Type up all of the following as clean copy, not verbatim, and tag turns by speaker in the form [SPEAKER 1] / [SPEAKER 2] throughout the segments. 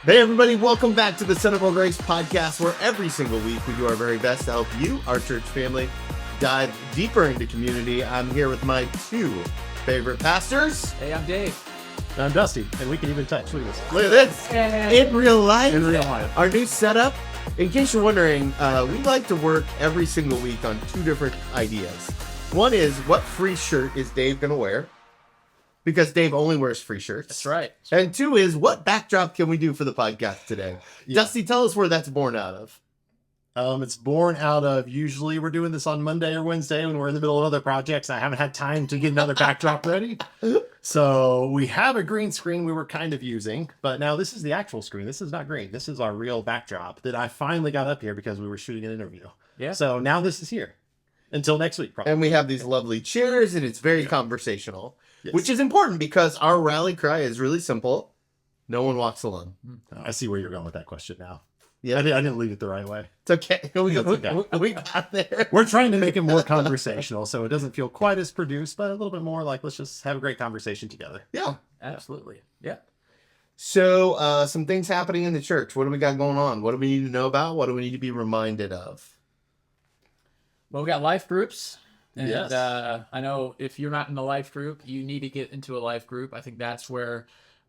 [SPEAKER 1] Hey everybody, welcome back to the Centerville Grace podcast, where every single week we do our very best to help you, our church family, dive deeper into community. I'm here with my two favorite pastors.
[SPEAKER 2] Hey, I'm Dave.
[SPEAKER 3] I'm Dusty, and we can even touch. Look at this.
[SPEAKER 1] Look at this. In real life.
[SPEAKER 3] In real life.
[SPEAKER 1] Our new setup. In case you're wondering, we like to work every single week on two different ideas. One is, what free shirt is Dave going to wear? Because Dave only wears free shirts.
[SPEAKER 2] That's right.
[SPEAKER 1] And two is, what backdrop can we do for the podcast today?
[SPEAKER 3] Yeah.
[SPEAKER 1] Dusty, tell us where that's born out of.
[SPEAKER 3] It's born out of, usually we're doing this on Monday or Wednesday when we're in the middle of other projects. I haven't had time to get another backdrop ready. So we have a green screen we were kind of using, but now this is the actual screen. This is not green. This is our real backdrop that I finally got up here because we were shooting an interview.
[SPEAKER 2] Yeah.
[SPEAKER 3] So now this is here until next week, probably.
[SPEAKER 1] And we have these lovely chairs, and it's very conversational,
[SPEAKER 3] Yes.
[SPEAKER 1] which is important because our rally cry is really simple. No one walks alone.
[SPEAKER 3] I see where you're going with that question now.
[SPEAKER 1] Yeah,
[SPEAKER 3] I didn't leave it the right way.
[SPEAKER 1] it's okay. We
[SPEAKER 3] okay.
[SPEAKER 1] got there.
[SPEAKER 3] We're trying to make it more conversational so it doesn't feel quite as produced, but a little bit more like, let's just have a great conversation together.
[SPEAKER 1] Yeah.
[SPEAKER 2] Absolutely. Yeah.
[SPEAKER 1] So some things happening in the church. What do we got going on? What do we need to know about? What do we need to be reminded of?
[SPEAKER 2] Well, we got life groups. And
[SPEAKER 1] Yes.
[SPEAKER 2] I know if you're not in a life group, you need to get into a life group. I think that's where,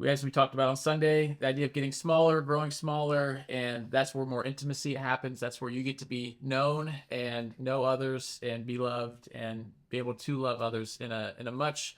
[SPEAKER 2] as we talked about on Sunday, the idea of getting smaller, growing smaller, and that's where more intimacy happens. That's where you get to be known and know others and be loved and be able to love others in a much,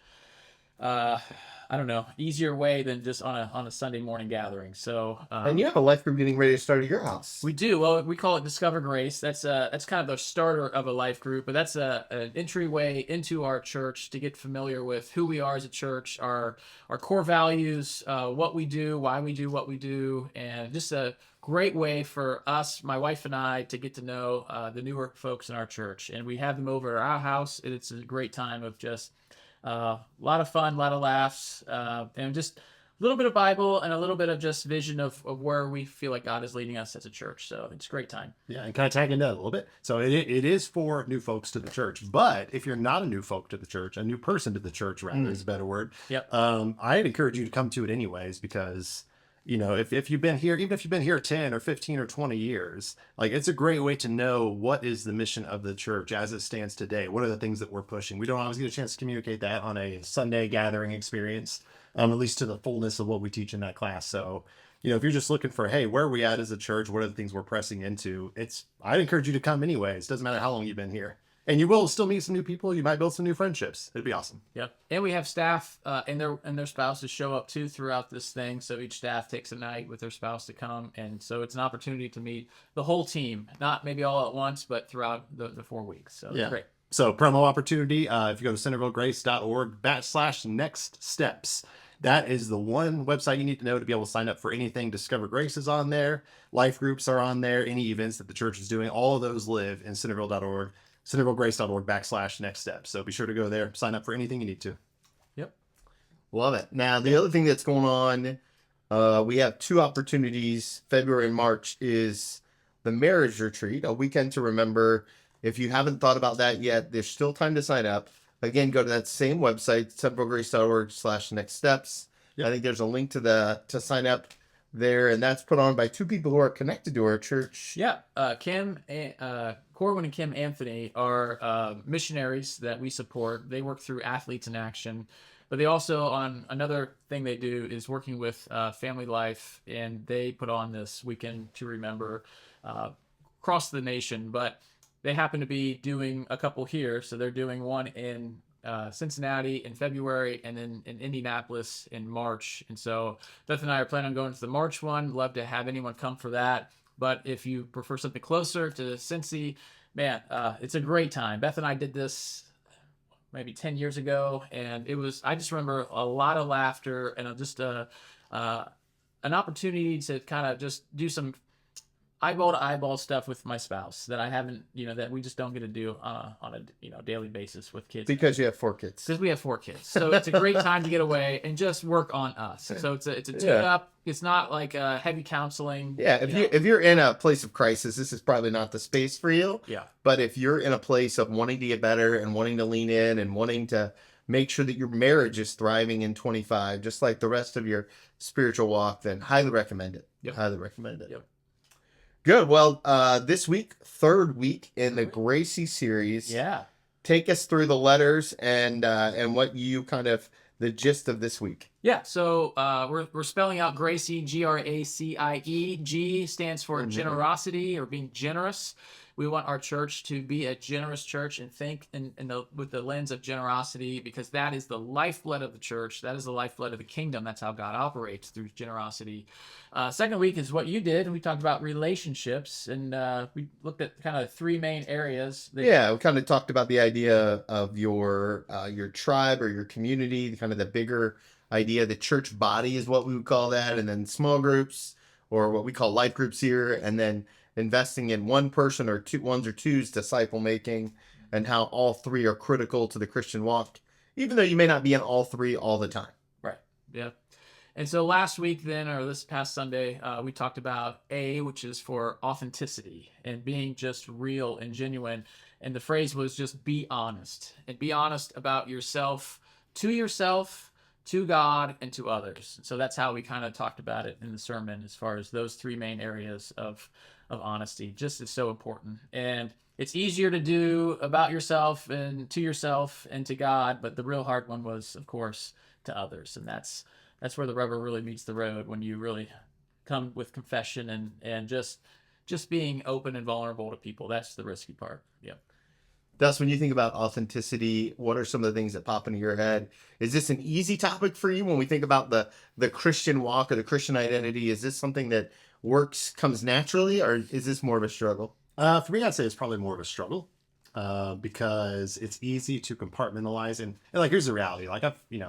[SPEAKER 2] easier way than just on a Sunday morning gathering. So,
[SPEAKER 1] And you have a life group getting ready to start at your house.
[SPEAKER 2] we do. Well, we call it Discover Grace. That's kind of the starter of a life group, but that's an entryway into our church to get familiar with who we are as a church, our core values, what we do, why we do what we do, and just a great way for us, my wife and I, to get to know the newer folks in our church. And we have them over at our house. And it's a great time of just a lot of fun, a lot of laughs, and just a little bit of Bible and a little bit of just vision of where we feel like God is leading us as a church. So it's a great time.
[SPEAKER 3] Yeah, and kind of tag into that a little bit. So it is for new folks to the church. But if you're not a new folk to the church, a new person to the church, rather, is a better word.
[SPEAKER 2] Yep.
[SPEAKER 3] I'd encourage you to come to it anyways, because, you know, if you've been here, even if you've been here 10 or 15 or 20 years, like, it's a great way to know what is the mission of the church as it stands today. What are the things that we're pushing? We don't always get a chance to communicate that on a Sunday gathering experience, at least to the fullness of what we teach in that class. So, you know, if you're just looking for, hey, where are we at as a church? What are the things we're pressing into? I'd encourage you to come anyways. Doesn't matter how long you've been here. And you will still meet some new people. You might build some new friendships. It'd be awesome.
[SPEAKER 2] Yep. And we have staff and their spouses show up too throughout this thing. So each staff takes a night with their spouse to come. And so it's an opportunity to meet the whole team, not maybe all at once, but throughout the 4 weeks. So
[SPEAKER 3] Yeah.
[SPEAKER 2] Great.
[SPEAKER 3] So promo opportunity, if you go to centervillegrace.org/next steps, that is the one website you need to know to be able to sign up for anything. Discover Grace is on there. Life groups are on there. Any events that the church is doing, all of those live in centerville.org. centervillegrace.org/next steps. So be sure to go there, sign up for anything you need to.
[SPEAKER 2] Yep.
[SPEAKER 1] Love it. Now, the other thing that's going on, we have two opportunities. February and March is the marriage retreat, a weekend to remember. If you haven't thought about that yet, there's still time to sign up. Again, go to that same website, centervillegrace.org/next steps.
[SPEAKER 3] Yep.
[SPEAKER 1] I think there's a link to sign up there, and that's put on by two people who are connected to our church.
[SPEAKER 2] Yeah. Corwin and Kim Anthony are missionaries that we support. They work through Athletes in Action, but they also, on another thing they do is working with Family Life, and they put on this weekend to remember across the nation. But they happen to be doing a couple here, so they're doing one in Cincinnati in February and then in Indianapolis in March. And so Beth and I are planning on going to the March one. Love to have anyone come for that. But if you prefer something closer to Cincy, man, it's a great time. Beth and I did this maybe 10 years ago, and I just remember a lot of laughter and just an opportunity to kind of just do some eyeball to eyeball stuff with my spouse that I haven't, that we just don't get to do on a daily basis with kids.
[SPEAKER 1] Because you have 4 kids.
[SPEAKER 2] Because we have 4 kids. So it's a great time to get away and just work on us. So it's a tune up. It's not like heavy counseling.
[SPEAKER 1] Yeah, if you're in a place of crisis, this is probably not the space for you.
[SPEAKER 2] Yeah.
[SPEAKER 1] But if you're in a place of wanting to get better and wanting to lean in and wanting to make sure that your marriage is thriving in 25, just like the rest of your spiritual walk, then highly recommend it.
[SPEAKER 2] Yep.
[SPEAKER 1] Highly recommend it.
[SPEAKER 2] Yep.
[SPEAKER 1] Good. Well, this week, third week in the Gracie series.
[SPEAKER 2] Yeah.
[SPEAKER 1] Take us through the letters and what you kind of the gist of this week.
[SPEAKER 2] Yeah, so we're spelling out Gracie, Gracie. G stands for generosity or being generous. We want our church to be a generous church and think with the lens of generosity, because that is the lifeblood of the church. That is the lifeblood of the kingdom. That's how God operates, through generosity. Second week is what you did, and we talked about relationships, and we looked at kind of three main areas.
[SPEAKER 1] We kind of talked about the idea of your tribe or your community, kind of the bigger idea. The church body is what we would call that, and then small groups, or what we call life groups here, and then investing in one person or ones or twos, disciple making, and how all three are critical to the Christian walk, even though you may not be in all three all the time.
[SPEAKER 2] Right. Yeah. And so last week then, or this past Sunday, we talked about A, which is for authenticity and being just real and genuine. And the phrase was just be honest, and be honest about yourself, to God, and to others. So that's how we kind of talked about it in the sermon, as far as those three main areas of honesty. Just is so important. And it's easier to do about yourself and to God, but the real hard one was, of course, to others. And that's where the rubber really meets the road, when you really come with confession and just being open and vulnerable to people. That's the risky part. Yep.
[SPEAKER 1] Thus, when you think about authenticity, what are some of the things that pop into your head? Is this an easy topic for you when we think about the Christian walk or the Christian identity? Is this something that comes naturally, or is this more of a struggle?
[SPEAKER 3] For me, I'd say it's probably more of a struggle, because it's easy to compartmentalize. And like, here's the reality. Like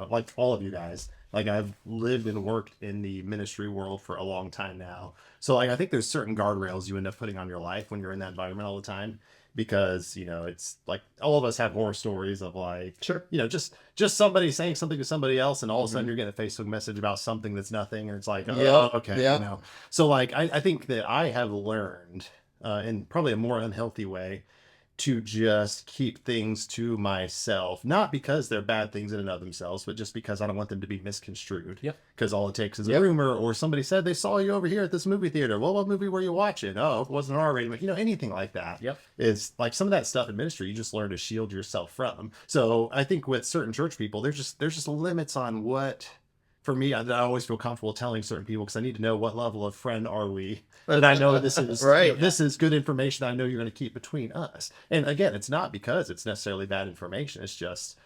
[SPEAKER 3] like all of you guys, like I've lived and worked in the ministry world for a long time now. So like, I think there's certain guardrails you end up putting on your life when you're in that environment all the time, because, it's like all of us have horror stories of like,
[SPEAKER 1] Sure.
[SPEAKER 3] Just somebody saying something to somebody else, and all of a sudden you're getting a Facebook message about something that's nothing. And it's like, okay.
[SPEAKER 1] Yeah.
[SPEAKER 3] So like, I think that I have learned, in probably a more unhealthy way, to just keep things to myself, not because they're bad things in and of themselves, but just because I don't want them to be misconstrued.
[SPEAKER 2] Yep.
[SPEAKER 3] Because all it takes is a rumor, or somebody said they saw you over here at this movie theater. Well, what movie were you watching? Oh, it wasn't R-rated, but anything like that.
[SPEAKER 2] Yep.
[SPEAKER 3] Is like some of that stuff in ministry you just learn to shield yourself from. So I think with certain church people, there's just limits on what. For me, I always feel comfortable telling certain people, because I need to know what level of friend are we. And I know this is
[SPEAKER 1] right.
[SPEAKER 3] This is good information I know you're going to keep between us. And again, it's not because it's necessarily bad information. It's just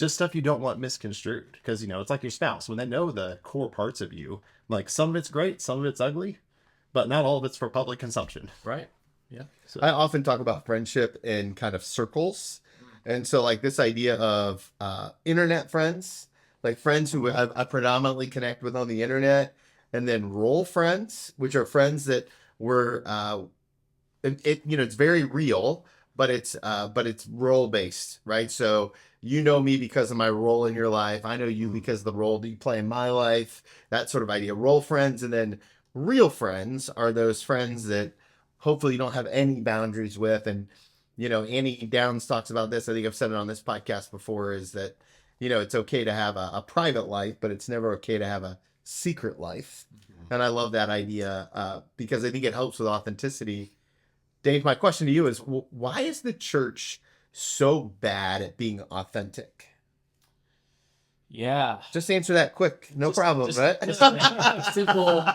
[SPEAKER 3] stuff you don't want misconstrued. Because, it's like your spouse. When they know the core parts of you, like some of it's great, some of it's ugly, but not all of it's for public consumption.
[SPEAKER 2] Right. Yeah.
[SPEAKER 1] So I often talk about friendship in kind of circles. And so like this idea of internet friends, like friends who I predominantly connect with on the internet, and then role friends, which are friends that were, it's very real, but it's role based, right? So you know me because of my role in your life. I know you because of the role that you play in my life, that sort of idea. Role friends. And then real friends are those friends that hopefully you don't have any boundaries with. And, Annie Downs talks about this. I think I've said it on this podcast before, is that, it's okay to have a private life, but it's never okay to have a secret life. Mm-hmm. And I love that idea, because I think it helps with authenticity. Dave, my question to you is, why is the church so bad at being authentic?
[SPEAKER 2] Yeah.
[SPEAKER 1] Just answer that quick. No problem, right?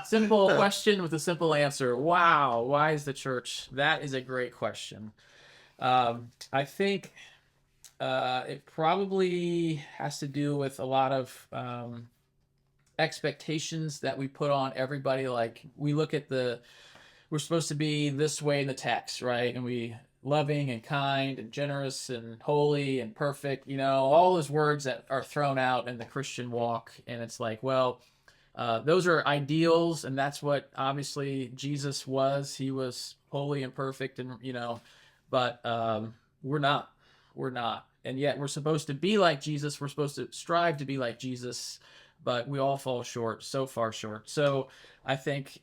[SPEAKER 2] Simple question with a simple answer. Wow. Why is the church? That is a great question. I think it probably has to do with a lot of expectations that we put on everybody. Like, we look at we're supposed to be this way in the text, right? And we loving and kind and generous and holy and perfect, all those words that are thrown out in the Christian walk. And it's like, well, those are ideals, and that's what obviously Jesus was. He was holy and perfect, and but we're not. And yet we're supposed to be like Jesus. We're supposed to strive to be like Jesus, but we all fall short, so far short. So I think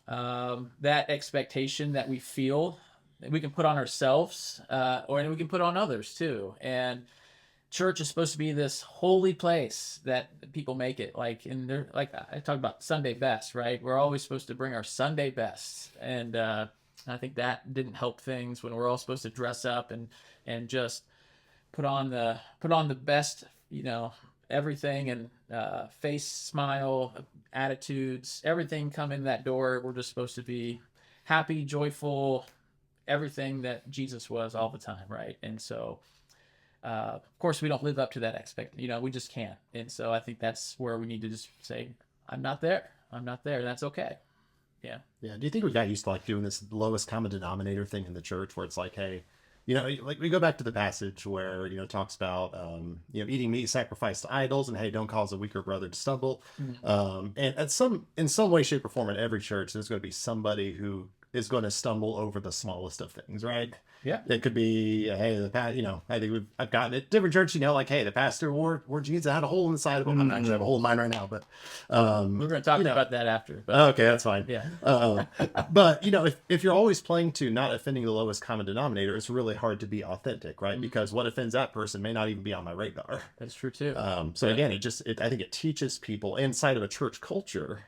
[SPEAKER 2] that expectation that we feel that we can put on ourselves, or we can put on others too. And church is supposed to be this holy place that people make it like, and they're like, I talked about Sunday best, right? We're always supposed to bring our Sunday best. And I think that didn't help things when we're all supposed to dress up and just put on the best, everything, and face, smile, attitudes, everything come in that door. We're just supposed to be happy, joyful, everything that Jesus was all the time, right? And so, of course, we don't live up to that we just can't. And so I think that's where we need to just say, I'm not there. That's okay. Yeah.
[SPEAKER 3] Yeah. Do you think we got used to like doing this lowest common denominator thing in the church where it's like, hey, like we go back to the passage where, it talks about, eating meat sacrificed to idols and, hey, don't cause a weaker brother to stumble. And in some way, shape or form in every church, there's going to be somebody who is going to stumble over the smallest of things, right?
[SPEAKER 2] Yeah.
[SPEAKER 3] It could be, hey, I think I've gotten it. Different church, like, hey, the pastor wore jeans that had a hole in the side of them. I'm not going to have a hole in mine right now, but
[SPEAKER 2] we're going to talk about that after. But,
[SPEAKER 3] okay, that's fine.
[SPEAKER 2] Yeah.
[SPEAKER 3] But if you're always playing to not offending the lowest common denominator, it's really hard to be authentic, right? Because what offends that person may not even be on my radar.
[SPEAKER 2] That's true too.
[SPEAKER 3] So again, I think it teaches people inside of a church culture,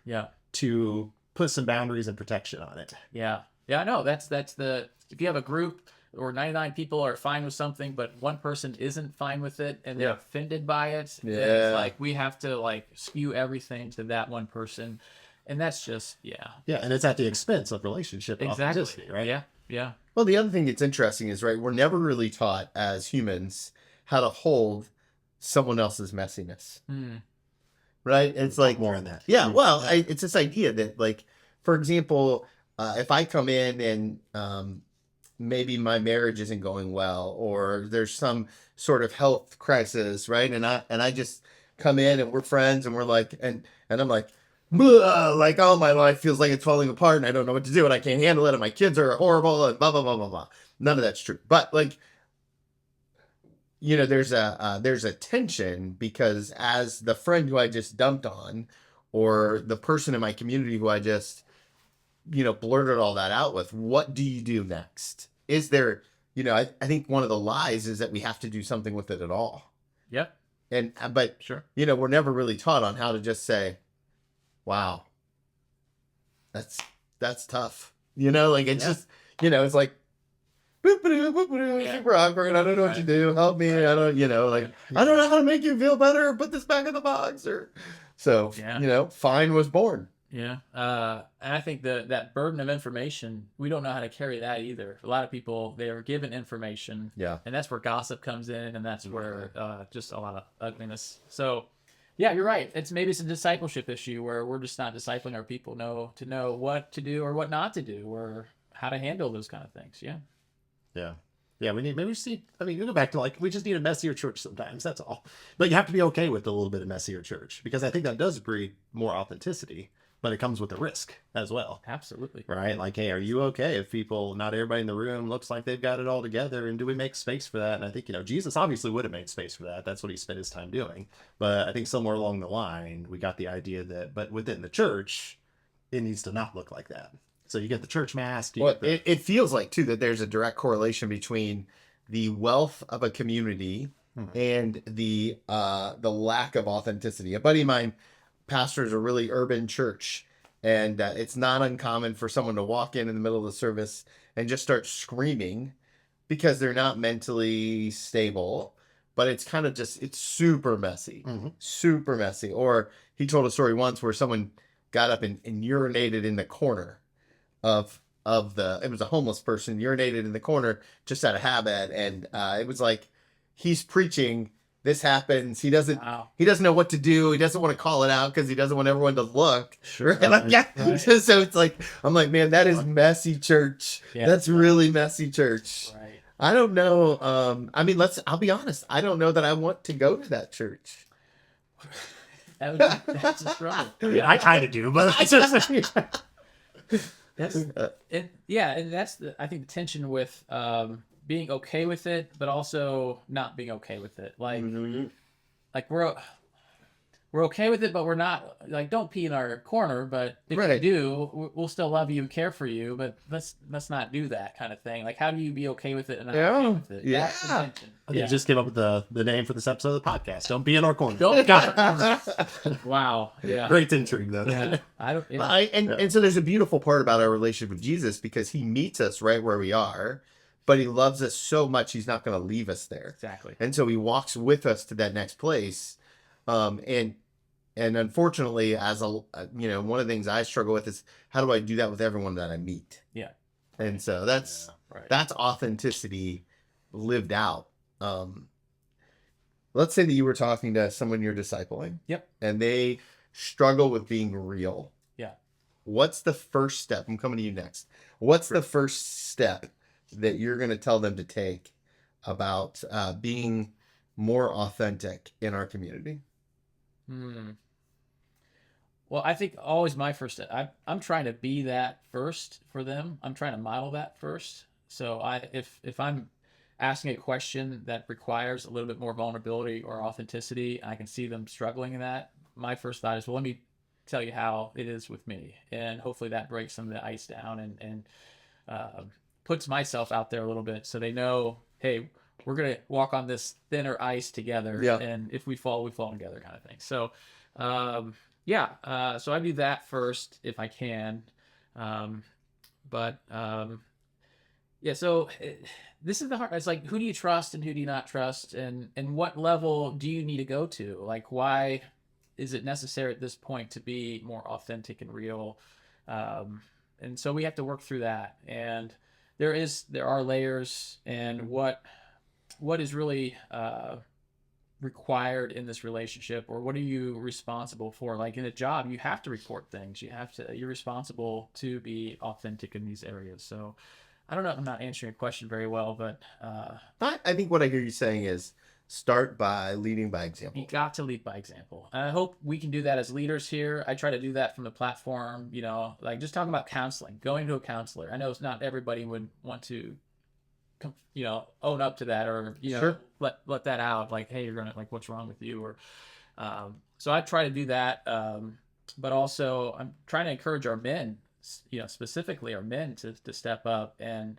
[SPEAKER 3] to put some boundaries and protection on it.
[SPEAKER 2] Yeah. I know that's if you have a group or 99 people are fine with something, but one person isn't fine with it and they're offended by it.
[SPEAKER 1] Yeah.
[SPEAKER 2] It's like we have to spew everything to that one person. And that's just,
[SPEAKER 3] Yeah. And it's at the expense of relationship.
[SPEAKER 2] Exactly.
[SPEAKER 3] Authenticity, right?
[SPEAKER 2] Yeah. Yeah.
[SPEAKER 1] Well, the other thing that's interesting is, right, we're never really taught as humans how to hold someone else's messiness. Right? It's like
[SPEAKER 3] more on that.
[SPEAKER 1] Yeah. Well, it's this idea that, like, for example, if I come in and maybe my marriage isn't going well, or there's some sort of health crisis, right? And I just come in and we're friends and we're like, and I'm like, like, oh, my life feels like it's falling apart and I don't know what to do and I can't handle it and my kids are horrible and blah, blah, blah, blah, blah. None of that's true. But like, there's a tension because as the friend who I just dumped on, or the person in my community who I just, blurted all that out with, what do you do next? Is there, I think one of the lies is that we have to do something with it at all.
[SPEAKER 2] Yep.
[SPEAKER 1] But
[SPEAKER 2] sure,
[SPEAKER 1] we're never really taught on how to just say, wow, that's tough. It's just, it's like, super awkward. I don't know what to do. Help me. I don't, I don't know how to make you feel better. Put this back in the box so, fine was born.
[SPEAKER 2] Yeah. And I think that burden of information, we don't know how to carry that either. A lot of people, they are given information.
[SPEAKER 1] Yeah.
[SPEAKER 2] And that's where gossip comes in, and that's where just a lot of ugliness. So, yeah, you're right. It's a discipleship issue where we're just not discipling our people to know what to do or what not to do, or how to handle those kind of things. Yeah.
[SPEAKER 3] Yeah, we go back to we just need a messier church sometimes. That's all. But you have to be okay with a little bit of messier church, because I think that does breed more authenticity, but it comes with a risk as well.
[SPEAKER 2] Absolutely.
[SPEAKER 3] Right? Like, hey, are you okay if not everybody in the room looks like they've got it all together? And do we make space for that? And I think, Jesus obviously would have made space for that. That's what he spent his time doing. But I think somewhere along the line, we got the idea but within the church, it needs to not look like that. So you get the church mask.
[SPEAKER 1] It feels like, too, that there's a direct correlation between the wealth of a community and the lack of authenticity. A buddy of mine pastors a really urban church, and it's not uncommon for someone to walk in the middle of the service and just start screaming because they're not mentally stable. But it's kind of it's super messy, super messy. Or he told a story once where someone got up and urinated in the corner it was a homeless person urinated in the corner just out of habit. And it was like, he's preaching, this happens. He doesn't know what to do. He doesn't want to call it out because he doesn't want everyone to look.
[SPEAKER 3] Sure.
[SPEAKER 1] And right. So it's like, I'm like, man, that is messy church. Yeah. That's really messy church.
[SPEAKER 2] Right.
[SPEAKER 1] I don't know. I'll be honest. I don't know that I want to go to that church.
[SPEAKER 2] That's a struggle.
[SPEAKER 3] Yeah, I kind of do, but it's just...
[SPEAKER 2] and that's I think the tension with being okay with it, but also not being okay with it. Like we're we're okay with it, but we're not like, don't pee in our corner. But if
[SPEAKER 1] Right.
[SPEAKER 2] you do, we'll still love you and care for you. But let's not do that kind of thing. Like, how do you be okay with it and not okay with it?
[SPEAKER 1] Yeah.
[SPEAKER 2] That's the tension.
[SPEAKER 3] I think just came up with the name for this episode of the podcast. Don't be in our corner.
[SPEAKER 2] Don't
[SPEAKER 3] Got it.
[SPEAKER 2] Wow. Yeah.
[SPEAKER 3] Great intrigue, though.
[SPEAKER 2] Yeah. I don't. Yeah.
[SPEAKER 1] And so there's a beautiful part about our relationship with Jesus because he meets us right where we are, but he loves us so much he's not going to leave us there.
[SPEAKER 2] Exactly.
[SPEAKER 1] And so he walks with us to that next place. And unfortunately, as one of the things I struggle with is how do I do that with everyone that I meet?
[SPEAKER 2] Yeah.
[SPEAKER 1] And so that's authenticity lived out. Let's say that you were talking to someone you're discipling.
[SPEAKER 2] Yep.
[SPEAKER 1] And they struggle with being real.
[SPEAKER 2] Yeah.
[SPEAKER 1] What's the first step? I'm coming to you next. What's the first step that you're going to tell them to take about being more authentic in our community?
[SPEAKER 2] Well, I think always my first step. I'm trying to be that first for them. I'm trying to model that first. So if I'm asking a question that requires a little bit more vulnerability or authenticity, I can see them struggling in that. My first thought is, well, let me tell you how it is with me, and hopefully that breaks some of the ice down and puts myself out there a little bit, so they know, hey, we're gonna walk on this thinner ice together, and if we fall together, kind of thing. So, so I do that first if I can, So this is the hard. It's like, who do you trust and who do you not trust, and what level do you need to go to? Like, why is it necessary at this point to be more authentic and real? And so we have to work through that. And there are layers, and what is really required in this relationship, or what are you responsible for? Like in a job, you have to report things. You're responsible to be authentic in these areas. So I don't know if I'm not answering your question very well, but
[SPEAKER 1] I think what I hear you saying is start by leading by example.
[SPEAKER 2] You got to lead by example. And I hope we can do that as leaders here. I try to do that from the platform, like just talking about counseling, going to a counselor. I know it's not everybody would want to, own up to that, or,
[SPEAKER 1] Sure.
[SPEAKER 2] let that out. Like, hey, you're going to, like, what's wrong with you? Or, so I try to do that. But also I'm trying to encourage our men, specifically our men to step up and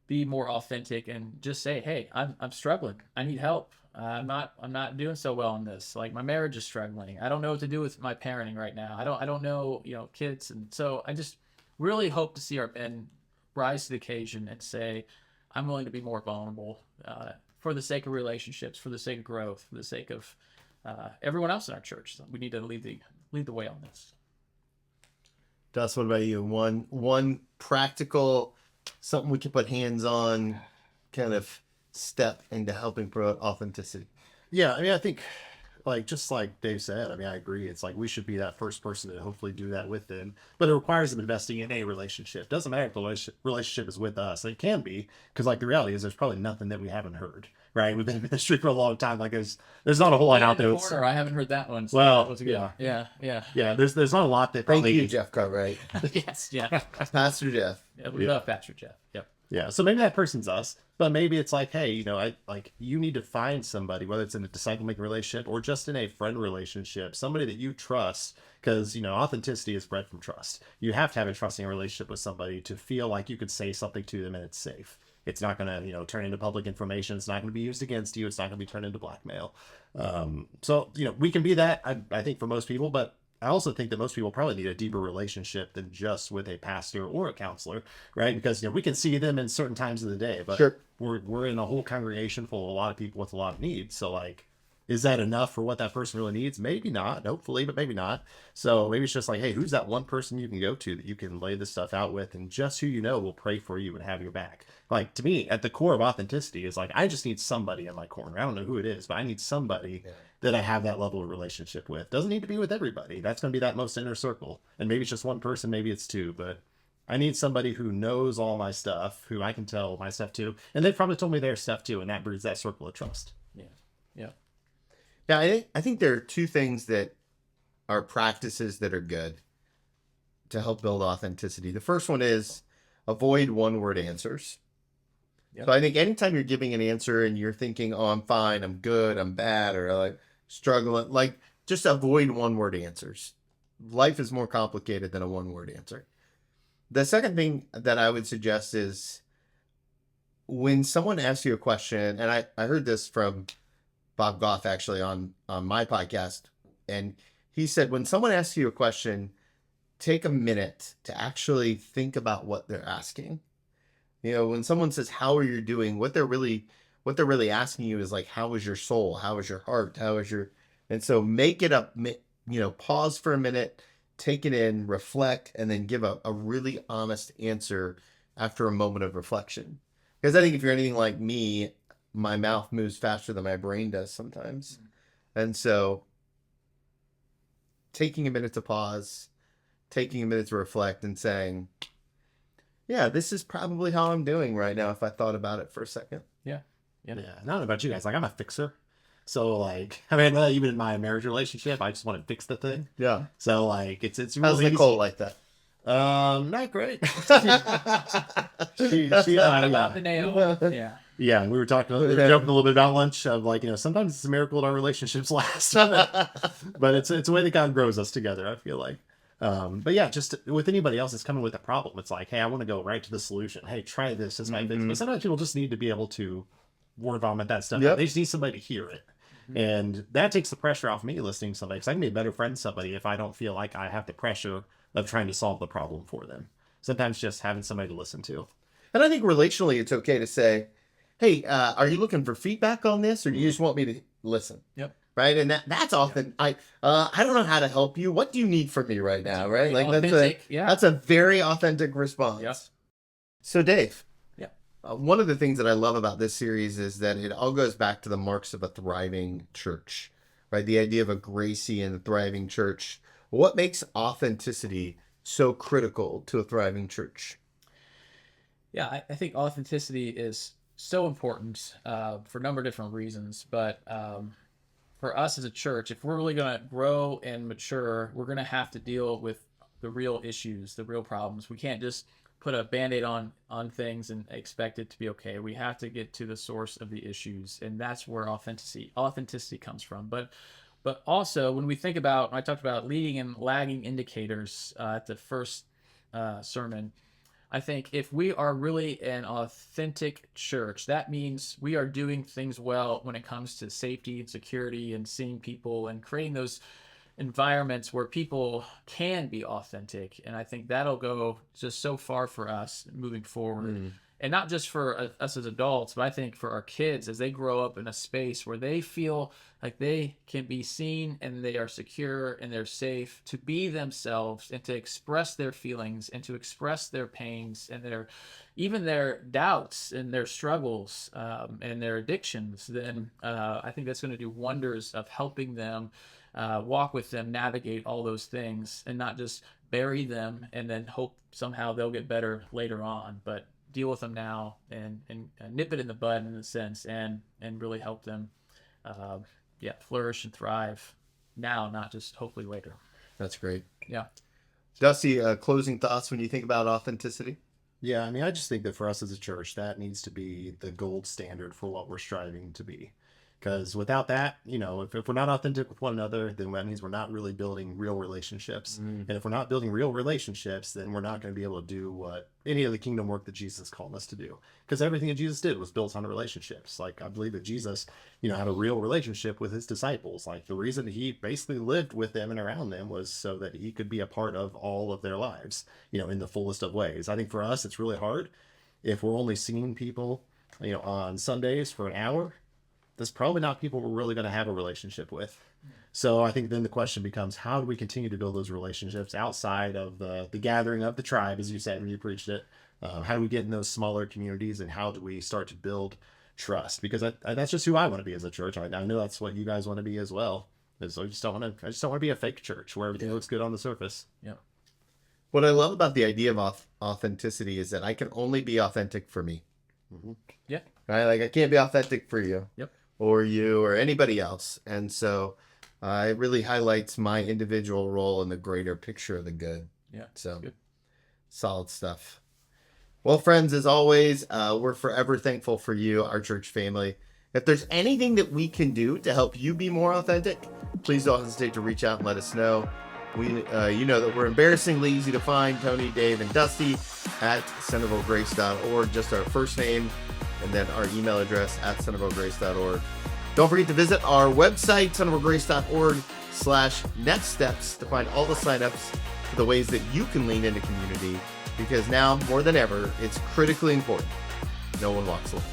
[SPEAKER 2] be more authentic and just say, hey, I'm struggling. I need help. I'm not doing so well in this. Like, my marriage is struggling. I don't know what to do with my parenting right now. I don't know, kids. And so I just really hope to see our men rise to the occasion and say, I'm willing to be more vulnerable, for the sake of relationships, for the sake of growth, for the sake of everyone else in our church. So we need to lead the way on this.
[SPEAKER 1] Dust, what about you? One practical, something we can put hands on kind of step into helping promote authenticity.
[SPEAKER 3] Yeah, I mean, I think, just like Dave said, I mean, I agree. It's like we should be that first person to hopefully do that with them. But it requires them investing in a relationship. Doesn't matter if the relationship is with us. It can be, because the reality is there's probably nothing that we haven't heard, right? We've been in ministry for a long time. Like there's not a whole lot out there.
[SPEAKER 2] I haven't heard that one. So
[SPEAKER 3] Well,
[SPEAKER 2] that was good. Yeah.
[SPEAKER 3] Yeah, there's not a lot that
[SPEAKER 1] Thank
[SPEAKER 3] probably...
[SPEAKER 1] you, Jeff Cartwright.
[SPEAKER 2] Yes, yeah.
[SPEAKER 1] Pastor Jeff.
[SPEAKER 2] Yeah, we love Pastor Jeff. Yep.
[SPEAKER 3] Yeah, so maybe that person's us, but maybe it's like, hey, you need to find somebody, whether it's in a disciple-making relationship or just in a friend relationship, somebody that you trust, because, authenticity is bred from trust. You have to have a trusting relationship with somebody to feel like you could say something to them and it's safe. It's not going to, turn into public information. It's not going to be used against you. It's not going to be turned into blackmail. So, we can be that, I think, for most people, but I also think that most people probably need a deeper relationship than just with a pastor or a counselor, right? Because we can see them in certain times of the day, but
[SPEAKER 1] Sure.
[SPEAKER 3] we're in a whole congregation full of a lot of people with a lot of needs. So is that enough for what that person really needs? Maybe not, hopefully, but maybe not. So maybe it's just like, hey, who's that one person you can go to that you can lay this stuff out with, and just who will pray for you and have your back. Like, to me, at the core of authenticity is like, I just need somebody in my corner. I don't know who it is, but I need somebody that I have that level of relationship with. Doesn't need to be with everybody. That's going to be that most inner circle. And maybe it's just one person, maybe it's two, but I need somebody who knows all my stuff, who I can tell my stuff to. And they've probably told me their stuff too, and that breeds that circle of trust.
[SPEAKER 1] Yeah, I think there are two things that are practices that are good to help build authenticity. The first one is avoid one-word answers. Yep. So I think anytime you're giving an answer and you're thinking, oh, I'm fine, I'm good, I'm bad, or like struggling, like just avoid one-word answers. Life is more complicated than a one-word answer. The second thing that I would suggest is when someone asks you a question, and I heard this from Bob Goff actually on my podcast, and he said when someone asks you a question, take a minute to actually think about what they're asking. You know, when someone says, "How are you doing?" what they're really asking you is like, "How is your soul? How is your heart? How is your?" And so make it up. You know, pause for a minute, take it in, reflect, and then give a really honest answer after a moment of reflection. Because I think if you're anything like me, my mouth moves faster than my brain does sometimes. And so taking a minute to pause, taking a minute to reflect and saying, yeah, this is probably how I'm doing right now if I thought about it for a second.
[SPEAKER 2] Yeah.
[SPEAKER 3] Yeah. I don't know about you guys. Like, I'm a fixer. So, like, I mean, even in my marriage relationship, I just want to fix the thing.
[SPEAKER 1] Yeah.
[SPEAKER 3] So, like, it's
[SPEAKER 1] How's
[SPEAKER 3] really
[SPEAKER 1] Nicole
[SPEAKER 3] easy.
[SPEAKER 1] like that?
[SPEAKER 3] Not great. she
[SPEAKER 2] About the nail. Yeah.
[SPEAKER 3] Yeah, and we were joking a little bit about lunch of like, you know, sometimes it's a miracle that our relationships last, but it's a way that God grows us together, I feel like. But yeah, just with anybody else that's coming with a problem, it's like, hey, I want to go right to the solution. Hey, try this as my fix. But sometimes people just need to be able to word vomit that stuff.
[SPEAKER 1] Yep.
[SPEAKER 3] They just need somebody to hear it. And that takes the pressure off me listening to somebody, because I can be a better friend to somebody if I don't feel like I have the pressure of trying to solve the problem for them. Sometimes just having somebody to listen to.
[SPEAKER 1] And I think relationally, it's okay to say, hey, are you looking for feedback on this, or do you just want me to listen?
[SPEAKER 2] Yep.
[SPEAKER 1] Right. And that's often, I don't know how to help you. What do you need from me right now? Right. Like
[SPEAKER 2] Authentic,
[SPEAKER 1] that's a very authentic response.
[SPEAKER 2] Yeah.
[SPEAKER 1] So Dave,
[SPEAKER 2] Yeah.
[SPEAKER 1] One of the things that I love about this series is that it all goes back to the marks of a thriving church, right? The idea of a Gracie and a thriving church. What makes authenticity so critical to a thriving church?
[SPEAKER 2] Yeah, I think authenticity is so important for a number of different reasons. But for us as a church, if we're really going to grow and mature, we're going to have to deal with the real issues, the real problems. We can't just put a Band-Aid on things and expect it to be okay. We have to get to the source of the issues, and that's where authenticity comes from. But also, when we think about, I talked about leading and lagging indicators at the first sermon, I think if we are really an authentic church, that means we are doing things well when it comes to safety and security and seeing people and creating those environments where people can be authentic. And I think that'll go just so far for us moving forward. And not just for us as adults, but I think for our kids as they grow up in a space where they feel like they can be seen and they are secure and they're safe to be themselves and to express their feelings and to express their pains and even their doubts and their struggles and their addictions. Then I think that's going to do wonders of helping them walk with them, navigate all those things, and not just bury them and then hope somehow they'll get better later on, but deal with them now and nip it in the bud in a sense and really help them flourish and thrive now, not just hopefully later.
[SPEAKER 1] That's great.
[SPEAKER 2] Yeah.
[SPEAKER 1] Dusty, closing thoughts when you think about authenticity?
[SPEAKER 3] Yeah, I mean, I just think that for us as a church, that needs to be the gold standard for what we're striving to be. Because without that, you know, if we're not authentic with one another, then that means we're not really building real relationships. And if we're not building real relationships, then we're not going to be able to do what any of the kingdom work that Jesus called us to do. Because everything that Jesus did was built on relationships. Like, I believe that Jesus, you know, had a real relationship with his disciples. Like, the reason he basically lived with them and around them was so that he could be a part of all of their lives, you know, in the fullest of ways. I think for us, it's really hard if we're only seeing people, you know, on Sundays for an hour. That's probably not people we're really going to have a relationship with. So I think then the question becomes, how do we continue to build those relationships outside of the gathering of the tribe, as you said when you preached it? How do we get in those smaller communities, and how do we start to build trust? Because that's just who I want to be as a church. I know that's what you guys want to be as well. So I just don't want to be a fake church where everything looks good on the surface.
[SPEAKER 2] Yeah.
[SPEAKER 1] What I love about the idea of authenticity is that I can only be authentic for me.
[SPEAKER 2] Yeah.
[SPEAKER 1] Right? Like, I can't be authentic for you.
[SPEAKER 2] Yep.
[SPEAKER 1] Or you or anybody else. And so it really highlights my individual role in the greater picture of the good.
[SPEAKER 2] Yeah.
[SPEAKER 1] So
[SPEAKER 2] good.
[SPEAKER 1] Solid stuff. Well, friends, as always, we're forever thankful for you, our church family. If there's anything that we can do to help you be more authentic, please don't hesitate to reach out and let us know. We, you know that we're embarrassingly easy to find, Tony, Dave, and Dusty at centervillegrace.org, just our first name, and then our email address at centervillegrace.org. Don't forget to visit our website, centervillegrace.org/next steps, to find all the signups for the ways that you can lean into community, because now more than ever, it's critically important. No one walks alone.